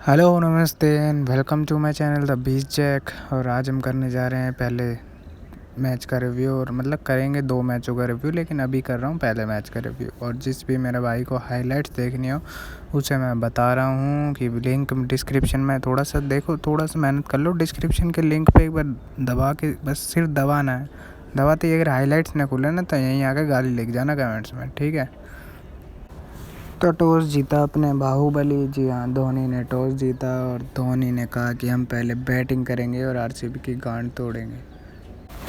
Hello नमस्ते and welcome to my channel the beach Jack. और आज हम करने जा रहे हैं पहले मैच का रिव्यू। और मतलब करेंगे 2 मैचों का रिव्यू, लेकिन अभी कर रहा हूँ पहले मैच का रिव्यू। और जिस भी मेरे भाई को हाइलाइट्स देखनी हो उसे मैं बता रहा हूँ कि लिंक डिस्क्रिप्शन में थोड़ा सा देखो, थोड़ा सा मेहनत कर लो, डिस्क्रिप्शन के लिंक पे एक बार दबा के बस सिर्फ दबाना है। दबाते ही अगर हाइलाइट्स ना खुले ना तो यहीं आकर गाली लिख जाना कमेंट्स में, ठीक है। तो टॉस जीता अपने बाहुबली। जी हाँ, धोनी ने टॉस जीता और धोनी ने कहा कि हम पहले बैटिंग करेंगे और आरसीबी की गांड तोड़ेंगे।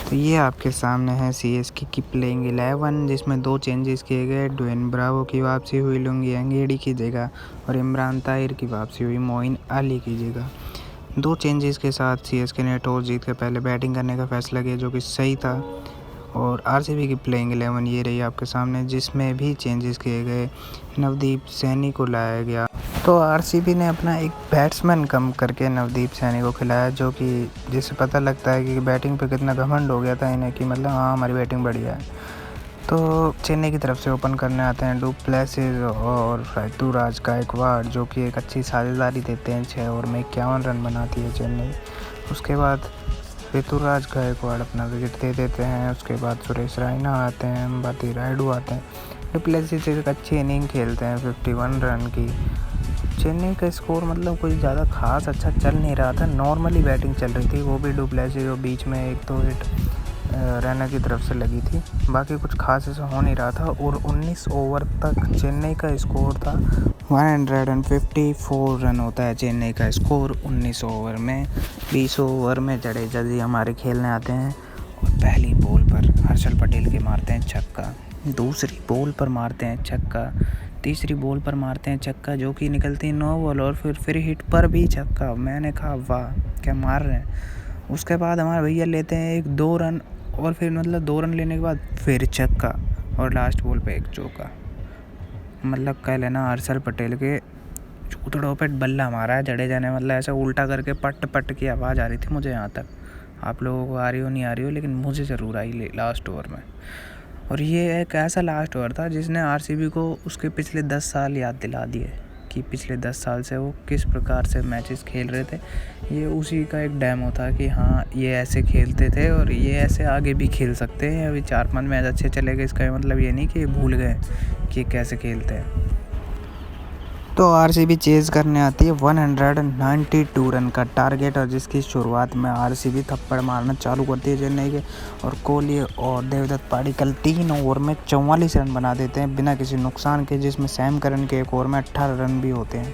तो ये आपके सामने है सीएसके की प्लेइंग 11, जिसमें 2 चेंजेस किए गए। ड्वेन ब्रावो की वापसी हुई लुंगी अंगेड़ी की जगह, और इमरान ताहिर की वापसी हुई मोइन अली की जगह। 2 चेंजेस के साथ सीएसके ने टॉस जीत कर पहले बैटिंग करने का फैसला किया, जो कि सही था। और आरसीबी की प्लेइंग 11 ये रही आपके सामने, जिसमें भी चेंजेस किए गए। नवदीप सैनी को लाया गया। तो आरसीबी ने अपना एक बैट्समैन कम करके नवदीप सैनी को खिलाया, जो कि जिससे पता लगता है कि बैटिंग पे कितना घमंड हो गया था इन्हें, कि मतलब हाँ हमारी बैटिंग बढ़िया है। तो चेन्नई की तरफ से ओपन करने आते हैं डू प्लेसिस और ऋतुराज गायकवाड़, जो कि एक अच्छी साझेदारी देते हैं। 6 ओवर में 51 रन बनाती है चेन्नई। उसके बाद ऋतुराज गायकवाड़ अपना विकेट दे देते हैं। उसके बाद सुरेश रैना आते हैं, अंबती रायडू आते हैं। डुप्लेसिस एक अच्छी इनिंग खेलते हैं 51 रन की। चेन्नई का स्कोर मतलब कोई ज़्यादा खास अच्छा चल नहीं रहा था, नॉर्मली बैटिंग चल रही थी, वो भी डुप्लेसिस और बीच में 1-2 हिट रैना की तरफ से लगी थी। बाकी कुछ खास ऐसा हो नहीं रहा था। और 19 ओवर तक चेन्नई का स्कोर था 154 रन होता है चेन्नई का स्कोर 19 ओवर में। 20 ओवर में जडेजा जी हमारे खेलने आते हैं और पहली बॉल पर हर्षल पटेल के मारते हैं छक्का, दूसरी बॉल पर मारते हैं छक्का, तीसरी बॉल पर मारते हैं छक्का, जो कि निकलती है 9 बॉल, और फिर हिट पर भी छक्का। मैंने कहा वाह क्या मार रहे हैं। उसके बाद हमारे भैया लेते हैं 1-2 रन, और फिर मतलब 2 रन लेने के बाद फिर छक्का, और लास्ट बॉल पे एक चौका। मतलब कह लेना हर्षल पटेल के चूतड़ों पे बल्ला मारा है जडेजा ने। मतलब ऐसा उल्टा करके पट पट की आवाज़ आ रही थी मुझे यहाँ तक। आप लोगों को आ रही हो नहीं आ रही हो, लेकिन मुझे ज़रूर आई लास्ट ओवर में। और ये एक ऐसा लास्ट ओवर था जिसने आरसीबी को उसके पिछले 10 साल याद दिला दिए, कि पिछले 10 साल से वो किस प्रकार से मैचेस खेल रहे थे। ये उसी का एक डेमो था कि हाँ ये ऐसे खेलते थे और ये ऐसे आगे भी खेल सकते हैं। अभी 4-5 मैच अच्छे चले गए, इसका मतलब ये नहीं कि भूल गए कि कैसे खेलते हैं। तो आरसीबी चेज़ करने आती है 192 रन का टारगेट, और जिसकी शुरुआत में आरसीबी थप्पड़ मारना चालू करती है चेन्नई के। और कोहली और देवदत्त पाडिक्कल 3 ओवर में 44 रन बना देते हैं बिना किसी नुकसान के, जिसमें सैम करन के 1 ओवर में 18 रन भी होते हैं।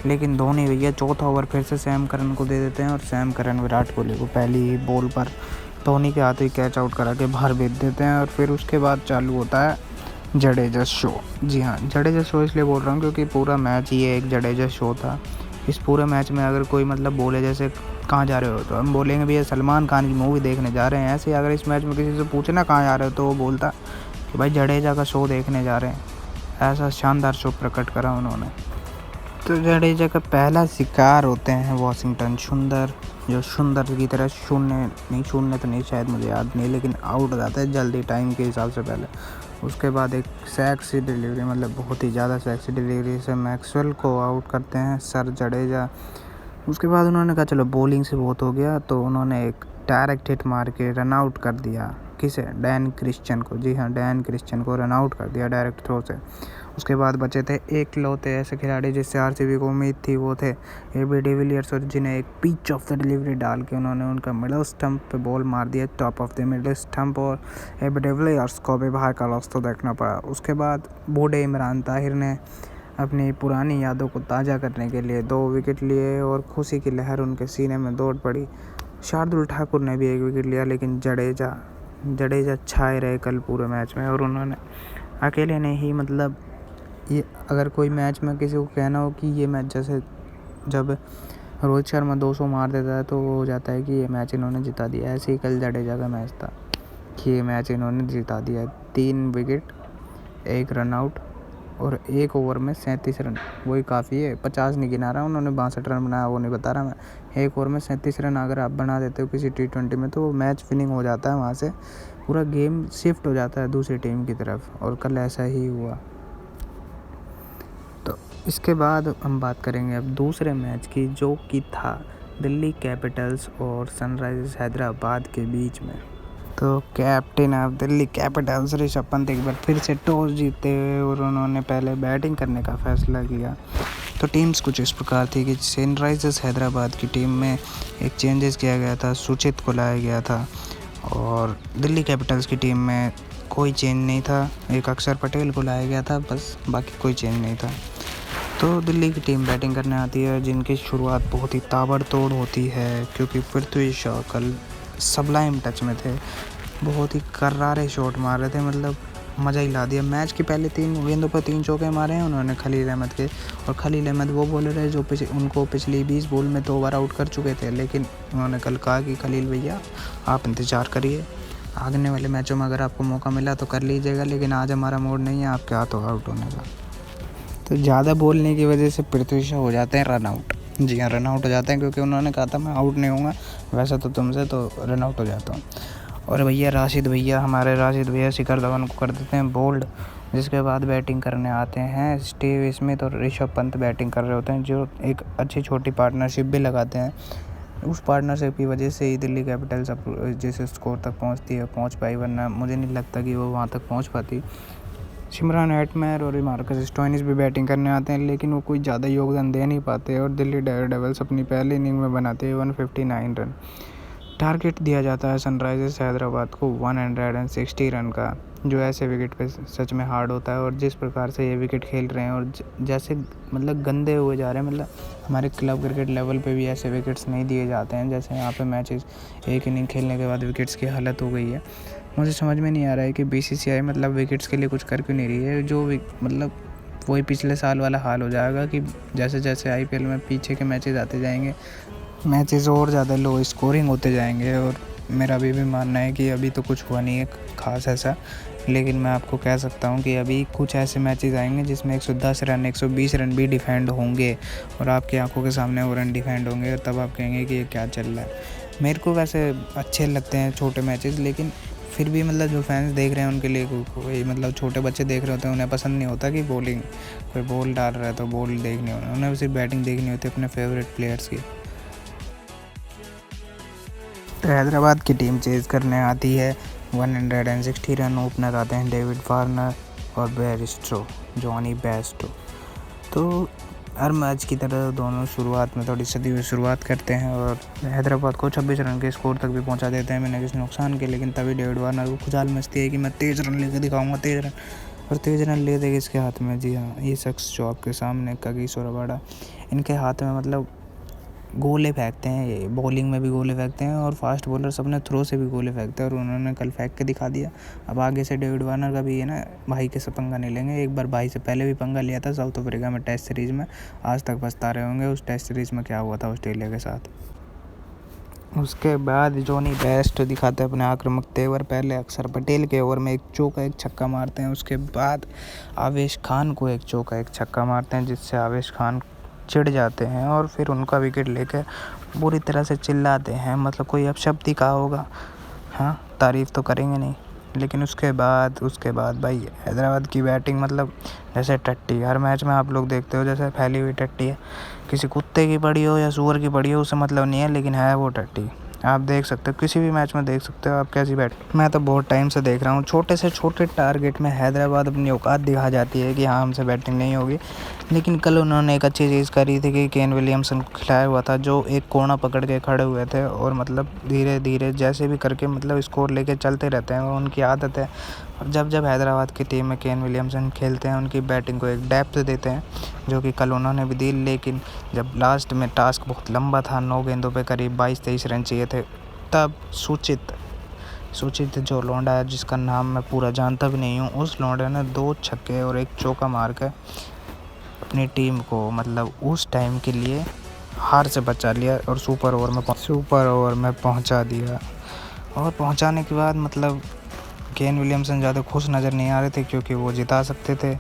लेकिन धोनी भैया चौथा ओवर फिर से सैम करन को दे देते हैं, और सैम करन विराट कोहली को पहली ही बॉल पर धोनी के हाथ ही कैच आउट करा के बाहर भेज देते हैं। और फिर उसके बाद चालू होता है जडेजा शो। जी हाँ, जडेजा शो इसलिए बोल रहा हूँ क्योंकि पूरा मैच ये एक जडेजा शो था। इस पूरे मैच में अगर कोई मतलब बोले जैसे कहाँ जा रहे हो, तो हम बोलेंगे भैया सलमान खान की मूवी देखने जा रहे हैं। ऐसे अगर इस मैच में किसी से पूछे ना कहाँ जा रहे हो, तो वो बोलता कि भाई जडेजा का शो देखने जा रहे हैं। ऐसा शानदार शो प्रकट करा उन्होंने। तो जडेजा का पहला शिकार होते हैं वॉशिंगटन सुंदर, जो सुंदर की तरह शून्य तो नहीं शायद मुझे याद नहीं, लेकिन आउट हो जाता है जल्दी टाइम के हिसाब से पहले। उसके बाद एक सेक्सी डिलीवरी, मतलब बहुत ही ज़्यादा सेक्सी डिलीवरी से मैक्सवेल को आउट करते हैं सर जडेजा। उसके बाद उन्होंने कहा चलो बॉलिंग से बहुत हो गया, तो उन्होंने एक डायरेक्ट हिट मार के रन आउट कर दिया। किसे? डैन क्रिश्चियन को। जी हाँ, डैन क्रिश्चियन को रन आउट कर दिया डायरेक्ट थ्रो से। उसके बाद बचे थे एकलौते ऐसे खिलाड़ी जिससे आरसीबी को उम्मीद थी, वो थे एबी डिविलियर्स, और जिन्हें एक पिच ऑफ द डिलीवरी डाल के उन्होंने उनका मिडल स्टंप पे बॉल मार दिया, top of the middle stump, और एबी डिविलियर्स को भी बाहर का लॉस तो देखना पड़ा। उसके बाद बूढ़े इमरान ताहिर ने अपनी पुरानी यादों को ताज़ा करने के लिए 2 विकेट लिए, और खुशी की लहर उनके सीने में दौड़ पड़ी। शार्दुल ठाकुर ने भी 1 विकेट लिया, लेकिन जडेजा छाए रहे कल पूरे मैच में। और उन्होंने अकेले ने ही मतलब ये, अगर कोई मैच में किसी को कहना हो कि ये मैच जैसे जब रोहित शर्मा 200 मार देता है तो वो हो जाता है कि ये मैच इन्होंने जिता दिया, ऐसे ही कल जडेजा का मैच था कि ये मैच इन्होंने जिता दिया। 3 विकेट, 1 रन आउट, और 1 ओवर में 37 रन, वही काफ़ी है। 50 नहीं गिना रहा, उन्होंने 62 रन बनाया, वो नहीं बता रहा मैं। 1 ओवर में 37 रन अगर आप बना देते हो किसी T20 में, तो वो मैच विनिंग हो जाता है। वहाँ से पूरा गेम शिफ्ट हो जाता है दूसरी टीम की तरफ, और कल ऐसा ही हुआ। तो इसके बाद हम बात करेंगे अब दूसरे मैच की, जो कि था दिल्ली कैपिटल्स और सनराइजर्स हैदराबाद के बीच में। तो captain of Delhi Capitals Rishabh Pant एक बार फिर से टॉस जीते और उन्होंने पहले बैटिंग करने का फैसला किया। तो टीम्स कुछ इस प्रकार थी कि सनराइजर्स हैदराबाद की टीम में एक चेंजेस किया गया था, सुचित को लाया गया था, और दिल्ली कैपिटल्स की टीम में कोई चेंज नहीं था, एक अक्षर पटेल को लाया गया था बस, बाकी कोई चेंज नहीं था। तो दिल्ली की टीम बैटिंग करने आती है, जिनकी शुरुआत बहुत ही ताबड़तोड़ होती है, क्योंकि पृथ्वी शॉ कल सबलाइम टच में थे, बहुत ही कर्रारे शॉट मार रहे थे, मतलब मज़ा ही ला दिया। मैच की पहले 3 गेंदों पर 3 चौके मारे हैं उन्होंने खलील अहमद के, और खलील अहमद वो बॉलर है जो उनको पिछली 20 बॉल में 2 बार आउट कर चुके थे, लेकिन उन्होंने कल कहा कि खलील भैया आप इंतज़ार करिए, आगने वाले मैचों में अगर आपको मौका मिला तो कर लीजिएगा, लेकिन आज हमारा मूड नहीं है आपके हाथों आउट होने का। तो ज़्यादा बोलने की वजह से पृथ्वी शॉ हो जाते हैं रन आउट। जी हाँ, रन आउट हो जाते हैं, क्योंकि उन्होंने कहा था मैं आउट नहीं होऊंगा, वैसे तो तुमसे तो रन आउट हो जाता हूँ। और भैया हमारे राशिद भैया शिखर धवन को कर देते हैं बोल्ड, जिसके बाद बैटिंग करने आते हैं स्टीव स्मिथ और ऋषभ पंत बैटिंग कर रहे होते हैं, जो एक अच्छी छोटी पार्टनरशिप भी लगाते हैं। उस पार्टनरशिप की वजह से ही दिल्ली कैपिटल्स अब जिस स्कोर तक पहुंच पाई, वरना मुझे नहीं लगता कि वो वहां तक पहुंच पाती। शिमरन हेटमेयर और मार्कस स्टोइनिस भी बैटिंग करने आते हैं, लेकिन वो कोई ज़्यादा योगदान दे नहीं पाते, और दिल्ली डेयरडेविल्स अपनी पहली इनिंग में बनाते हैं 159 रन। टारगेट दिया जाता है सनराइजर्स हैदराबाद को 160 रन का, जो ऐसे विकेट पे सच में हार्ड होता है। और जिस प्रकार से ये विकेट खेल रहे हैं, और जैसे मतलब गंदे हुए जा रहे हैं, मतलब हमारे क्लब क्रिकेट लेवल पे भी ऐसे विकेट्स नहीं दिए जाते हैं, जैसे यहाँ पे मैचेस एक इनिंग खेलने के बाद विकेट्स की हालत हो गई है। मुझे समझ में नहीं आ रहा है कि बीसीसीआई मतलब विकेट्स के लिए कुछ कर क्यों नहीं रही है, जो मतलब वही पिछले साल वाला हाल हो जाएगा कि जैसे जैसे आईपीएल में पीछे के मैचेस आते जाएंगे, मैचेस और ज़्यादा लो स्कोरिंग होते जाएंगे। और मेरा भी मानना है कि अभी तो कुछ हुआ नहीं है ख़ास ऐसा, लेकिन मैं आपको कह सकता हूँ कि अभी कुछ ऐसे मैचेस आएंगे जिसमें 110 रन 120 रन भी डिफेंड होंगे, और आपकी आंखों के सामने वो रन डिफेंड होंगे, और तब आप कहेंगे कि ये क्या चल रहा है। मेरे को वैसे अच्छे लगते हैं छोटे मैचेस, लेकिन फिर भी मतलब जो फैंस देख रहे हैं उनके लिए कोई मतलब छोटे बच्चे देख रहे होते हैं, उन्हें पसंद नहीं होता कि बॉलिंग कोई बॉल डाल रहा है तो बॉल देखनी होना, उन्हें सिर्फ बैटिंग देखनी होती है अपने फेवरेट प्लेयर्स की। तो हैदराबाद की टीम चेज़ करने आती है 160 रन। ओपनर आते हैं डेविड वार्नर और बेयरस्टो, जॉनी बेयरस्टो। तो हर मैच की तरह दोनों शुरुआत में थोड़ी सदी हुई शुरुआत करते हैं, और हैदराबाद को 26 रन के स्कोर तक भी पहुंचा देते हैं बिना किसी नुकसान के। लेकिन तभी डेविड वार्नर को खुजाल मचती है कि मैं तेज़ रन लेके दिखाऊंगा, तेज़ रन। और तेज़ रन ले देगी इसके हाथ में, जी हाँ, ये शख्स जो आपके सामने कागिसो रबाडा, इनके हाथ में मतलब गोले फेंकते हैं, ये बॉलिंग में भी गोले फेंकते हैं, और फास्ट बॉलर सबने थ्रो से भी गोले फेंकते हैं, और उन्होंने कल फेंक के दिखा दिया। अब आगे से डेविड वार्नर का भी है ना, भाई के से पंगा नहीं लेंगे। एक बार भाई से पहले भी पंगा लिया था साउथ अफ्रीका में टेस्ट सीरीज़ में, आज तक पछता रहे होंगे उस टेस्ट सीरीज़ में क्या हुआ था ऑस्ट्रेलिया के साथ। उसके बाद जॉनी बेस्ट दिखाते हैं अपने आक्रामक तेवर। पहले अक्षर पटेल के ओवर में एक चौका एक छक्का मारते हैं, उसके बाद आवेश खान को एक चौका एक छक्का मारते हैं, जिससे आवेश खान चिढ़ जाते हैं, और फिर उनका विकेट लेकर बुरी तरह से चिल्लाते हैं, मतलब कोई अपशब्द ही कहा होगा, हाँ तारीफ़ तो करेंगे नहीं। लेकिन उसके बाद भाई हैदराबाद की बैटिंग मतलब जैसे टट्टी, हर मैच में आप लोग देखते हो जैसे फैली हुई टट्टी है, किसी कुत्ते की पड़ी हो या सूअर की पड़ी हो उससे मतलब नहीं है, लेकिन है वो टट्टी। आप देख सकते हो, किसी भी मैच में देख सकते हो आप कैसी बैटिंग। मैं तो बहुत टाइम से देख रहा हूँ, छोटे से छोटे टारगेट में हैदराबाद अपनी औकात दिखा जाती है कि हाँ हमसे बैटिंग नहीं होगी। लेकिन कल उन्होंने एक अच्छी चीज़ करी थी कि केन विलियमसन को खिलाया हुआ था, जो एक कोना पकड़ के खड़े हुए थे, और मतलब धीरे धीरे जैसे भी करके मतलब स्कोर लेके चलते रहते हैं, वो उनकी आदत है। और जब हैदराबाद की टीम में केन विलियमसन खेलते हैं, उनकी बैटिंग को एक डेप्थ देते हैं, जो कि कल उन्होंने भी दी। लेकिन जब लास्ट में टास्क बहुत लंबा था, 9 गेंदों पे करीब 22-23 रन चाहिए थे, तब सुचित जो लौंडा है जिसका नाम मैं पूरा जानता भी नहीं हूँ, उस लौंडे ने 2 छक्के और एक चौका मार कर अपनी टीम को मतलब उस टाइम के लिए हार से बचा लिया, और सुपर ओवर में पहुंचा दिया। और पहुंचाने के बाद मतलब केन विलियमसन ज़्यादा खुश नज़र नहीं आ रहे थे, क्योंकि वो जिता सकते थे,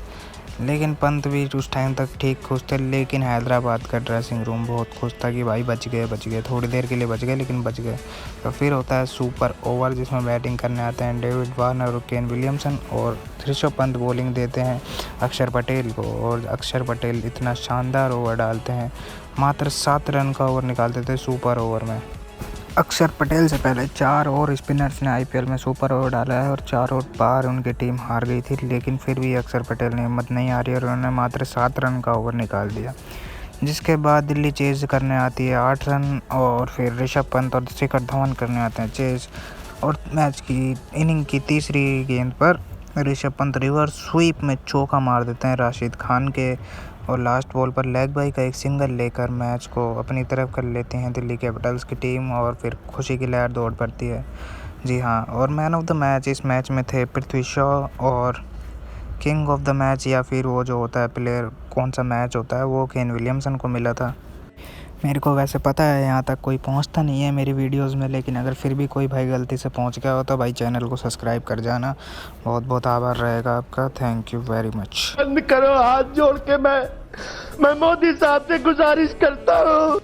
लेकिन पंत भी उस टाइम तक ठीक खुश थे, लेकिन हैदराबाद का ड्रेसिंग रूम बहुत खुश था कि भाई बच गए, थोड़ी देर के लिए बच गए लेकिन बच गए। तो फिर होता है सुपर ओवर, जिसमें बैटिंग करने आते हैं डेविड वार्नर और केन विलियमसन, और ऋषभ पंत बॉलिंग देते हैं अक्षर पटेल को, और अक्षर पटेल इतना शानदार ओवर डालते हैं, मात्र 7 रन का ओवर निकालते थे सुपर ओवर में। अक्षर पटेल से पहले 4 और स्पिनर्स ने आईपीएल में सुपर ओवर डाला है और 4 बार उनकी टीम हार गई थी, लेकिन फिर भी अक्षर पटेल ने हिम्मत नहीं हारी और उन्होंने मात्र 7 रन का ओवर निकाल दिया। जिसके बाद दिल्ली चेज करने आती है 8 रन, और फिर ऋषभ पंत और शिखर धवन करने आते हैं चेज, और मैच की इनिंग की तीसरी गेंद पर ऋषभ पंत रिवर्स स्वीप में चौका मार देते हैं राशिद खान के, और लास्ट बॉल पर लेग बाई का एक सिंगल लेकर मैच को अपनी तरफ कर लेती हैं दिल्ली कैपिटल्स की टीम, और फिर खुशी की लहर दौड़ पड़ती है। जी हाँ, और मैन ऑफ द मैच इस मैच में थे पृथ्वी शॉ, और किंग ऑफ द मैच या फिर वो जो होता है प्लेयर कौन सा मैच होता है वो केन विलियमसन को मिला था। मेरे को वैसे पता है यहाँ तक कोई पहुँचता नहीं है मेरी वीडियोस में, लेकिन अगर फिर भी कोई भाई गलती से पहुँच गया हो तो भाई चैनल को सब्सक्राइब कर जाना, बहुत बहुत आभार रहेगा आपका। Thank you very much. बंद करो, हाथ जोड़ के मैं मोदी साहब से गुजारिश करता हूँ।